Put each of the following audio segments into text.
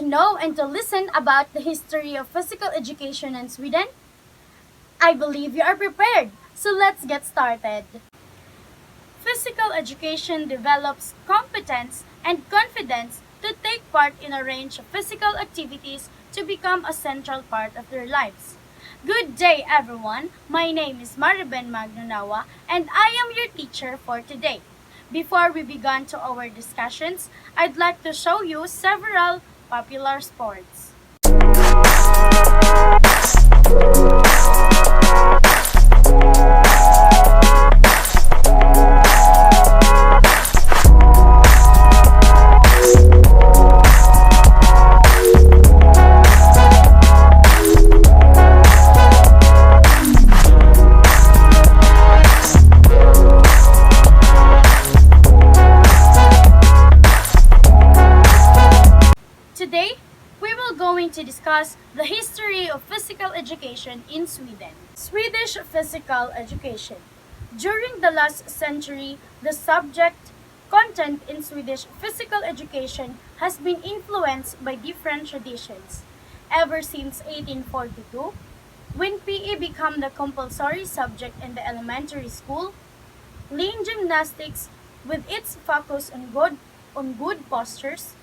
know and to listen about the history of physical education in Sweden? I believe you are prepared, so let's get started. Physical education develops competence and confidence to take part in a range of physical activities to become a central part of their lives. Good day, everyone. My name is Mariben Magnonawa, and I am your teacher for today. Before we begin to our discussions, I'd like to show you several popular sports. Today, we will going to discuss the history of physical education in Sweden. Swedish physical education. During the last century, the subject content in Swedish physical education has been influenced by different traditions. Ever since 1842, when PE became the compulsory subject in the elementary school, Lean gymnastics, with its focus on good postures,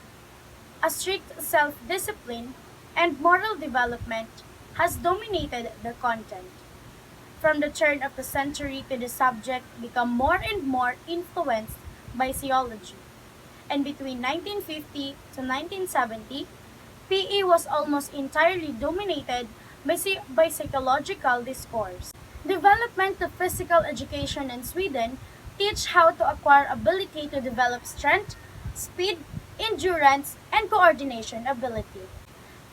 a strict self-discipline, and moral development, has dominated the content. From the turn of the century to the subject become more and more influenced by theology. And between 1950 to 1970, PE was almost entirely dominated by psychological discourse. Development of physical education in Sweden teach how to acquire ability to develop strength, speed, endurance, and coordination ability.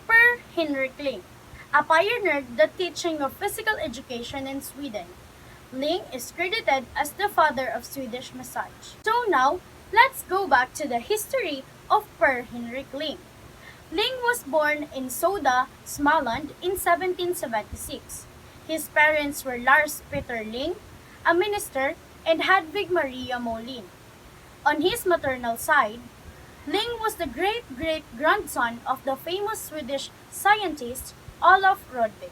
Per Henrik Ling, a pioneer the teaching of physical education in Sweden. Ling is credited as the father of Swedish massage. So now, let's go back to the history of Per Henrik Ling. Ling was born in Soda, Småland in 1776. His parents were Lars Peter Ling, a minister, and Hedvig Maria Molin. On his maternal side, Ling was the great-great-grandson of the famous Swedish scientist Olof Rodvik,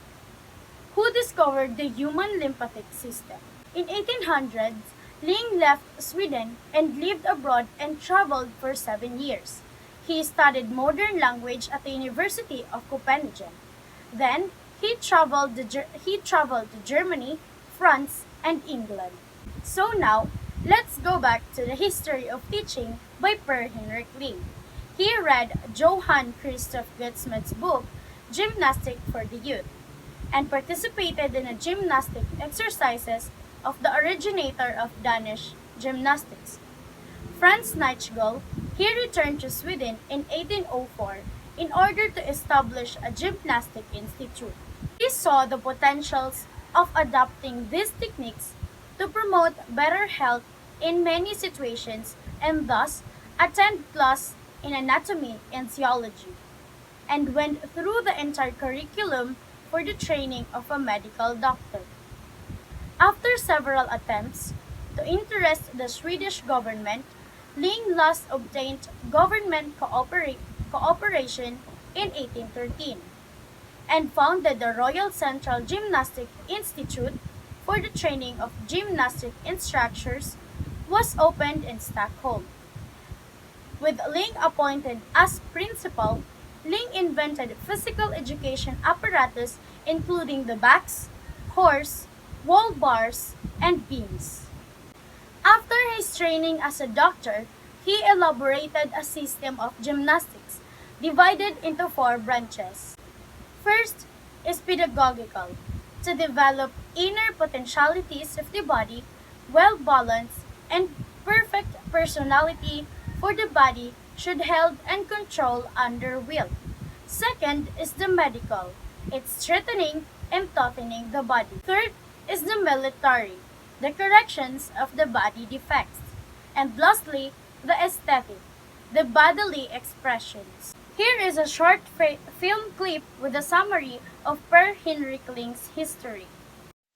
who discovered the human lymphatic system. In 1800s, Ling left Sweden and lived abroad and traveled for 7 years. He studied modern language at the University of Copenhagen. Then, he traveled to Germany, France, and England. So now, let's go back to the history of teaching by Per Henrik Ling. He read Johann Christoph Gutzmann's book, Gymnastic for the Youth, and participated in the gymnastic exercises of the originator of Danish gymnastics, Franz Nightingale. He returned to Sweden in 1804 in order to establish a gymnastic institute. He saw the potentials of adopting these techniques to promote better health in many situations and thus attend class in anatomy and theology, and went through the entire curriculum for the training of a medical doctor. After several attempts to interest the Swedish government, Ling last obtained government cooperation in 1813 and founded the Royal Central Gymnastic Institute for the training of gymnastic instructors was opened in Stockholm. With Ling appointed as principal, Ling invented physical education apparatus including the backs, horse, wall bars, and beams. After his training as a doctor, he elaborated a system of gymnastics divided into 4 branches. First is pedagogical, to develop inner potentialities of the body, well-balanced, and perfect personality for the body should held and controlled under will. Second is the medical, it's strengthening and toughening the body. Third is the military, the corrections of the body defects. And lastly, the aesthetic, the bodily expressions. Here is a short film clip with a summary of Per Henrik Ling's history.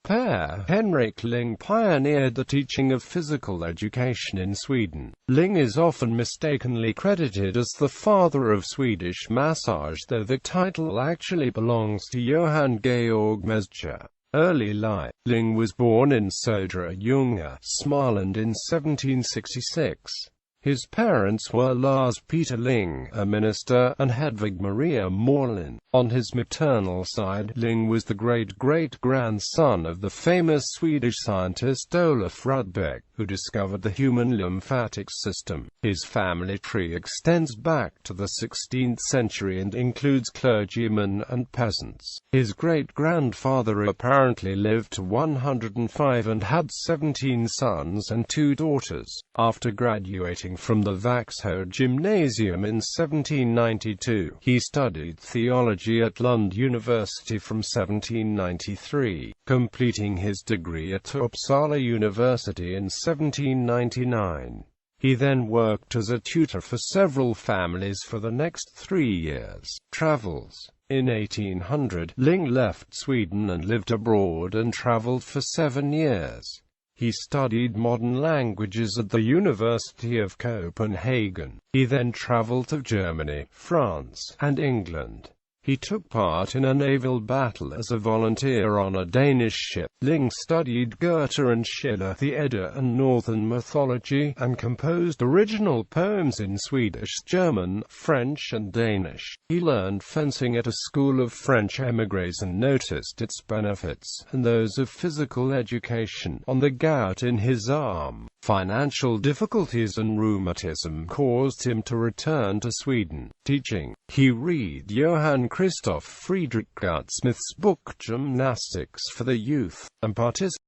pair, Henrik Ling, pioneered the teaching of physical education in Sweden. Ling is often mistakenly credited as the father of Swedish massage, though the title actually belongs to Johann Georg Mesger. Early life. Ling was born in Södra Ljunga, Småland in 1766. His parents were Lars Peter Ling, a minister, and Hedvig Maria Morlin. On his maternal side, Ling was the great-great-grandson of the famous Swedish scientist Olof Rudbeck, who discovered the human lymphatic system. His family tree extends back to the 16th century and includes clergymen and peasants. His great-grandfather apparently lived to 105 and had 17 sons and 2 daughters. After graduating from the Vaxholm Gymnasium in 1792, he studied theology at Lund University from 1793, completing his degree at Uppsala University in 1799. He then worked as a tutor for several families for the next 3 years. Travels. In 1800, Ling left Sweden and lived abroad and traveled for 7 years. He studied modern languages at the University of Copenhagen. He then traveled to Germany, France, and England. He took part in a naval battle as a volunteer on a Danish ship. Ling studied Goethe and Schiller, the Edda and Northern mythology, and composed original poems in Swedish, German, French and Danish. He learned fencing at a school of French émigrés and noticed its benefits, and those of physical education, on the gout in his arm. Financial difficulties and rheumatism caused him to return to Sweden. Teaching. He read Johann Christoph Friedrich Goudsmith's book Gymnastics for the Youth, and participated.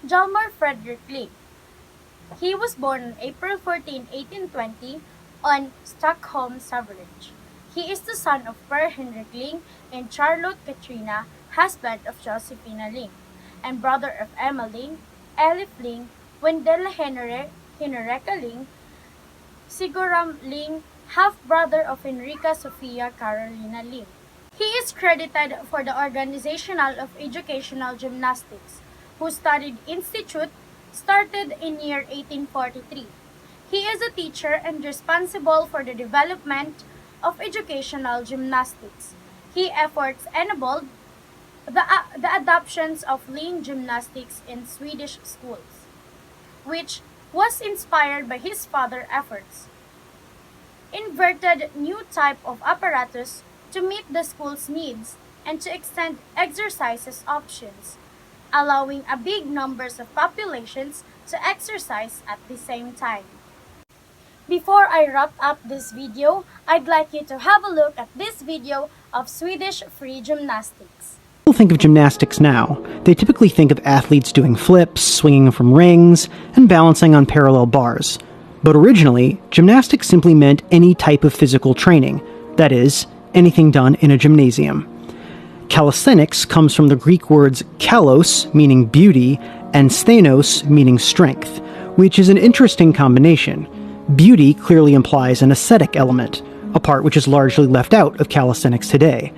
Hjalmar Fredrik Ling. He was born on April 14, 1820, on Stockholm Savarage. He is the son of Per Henrik Ling and Charlotte Katrina, husband of Josefina Ling, and brother of Emma Ling, Elif Ling, Wendella Henrika Ling, Siguram Ling, half-brother of Henrika Sofia Carolina Ling. He is credited for the organizational of educational gymnastics, whose studied institute started in year 1843. He is a teacher and responsible for the development of educational gymnastics. His efforts enabled the adoptions of Ling gymnastics in Swedish schools, which was inspired by his father's efforts. Inverted new type of apparatus to meet the school's needs and to extend exercises options, allowing a big numbers of populations to exercise at the same time. Before I wrap up this video, I'd like you to have a look at this video of Swedish free gymnastics. People think of gymnastics now. They typically think of athletes doing flips, swinging from rings, and balancing on parallel bars. But originally, gymnastics simply meant any type of physical training, that is, anything done in a gymnasium. Calisthenics comes from the Greek words kalos, meaning beauty, and sthenos, meaning strength, which is an interesting combination. Beauty clearly implies an aesthetic element, a part which is largely left out of calisthenics today.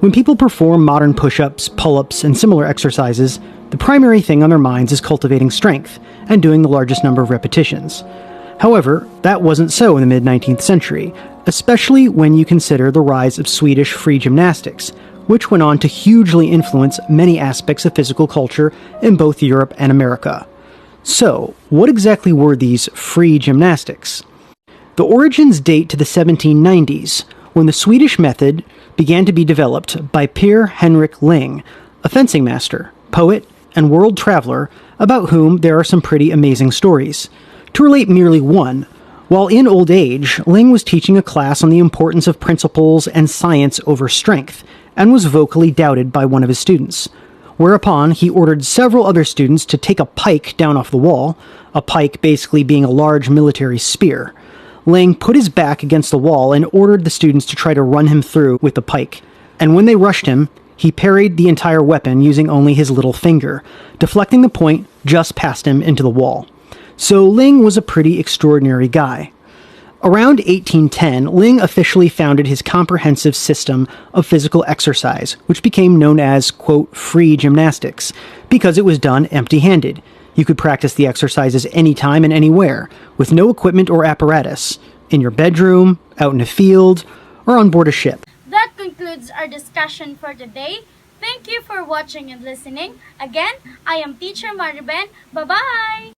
When people perform modern push-ups, pull-ups, and similar exercises, the primary thing on their minds is cultivating strength and doing the largest number of repetitions. However, that wasn't so in the mid-19th century, especially when you consider the rise of Swedish free gymnastics, which went on to hugely influence many aspects of physical culture in both Europe and America. So, what exactly were these free gymnastics? The origins date to the 1790s, when the Swedish method began to be developed by Per Henrik Ling, a fencing master, poet, and world traveler about whom there are some pretty amazing stories. To relate merely one, while in old age, Ling was teaching a class on the importance of principles and science over strength, and was vocally doubted by one of his students, whereupon he ordered several other students to take a pike down off the wall, a pike basically being a large military spear. Ling put his back against the wall and ordered the students to try to run him through with the pike, and when they rushed him, he parried the entire weapon using only his little finger, deflecting the point just past him into the wall. So Ling was a pretty extraordinary guy. Around 1810, Ling officially founded his comprehensive system of physical exercise, which became known as, quote, free gymnastics, because it was done empty-handed. You could practice the exercises anytime and anywhere, with no equipment or apparatus, in your bedroom, out in a field, or on board a ship. That concludes our discussion for today. Thank you for watching and listening. Again, I am Teacher Mariben. Bye-bye!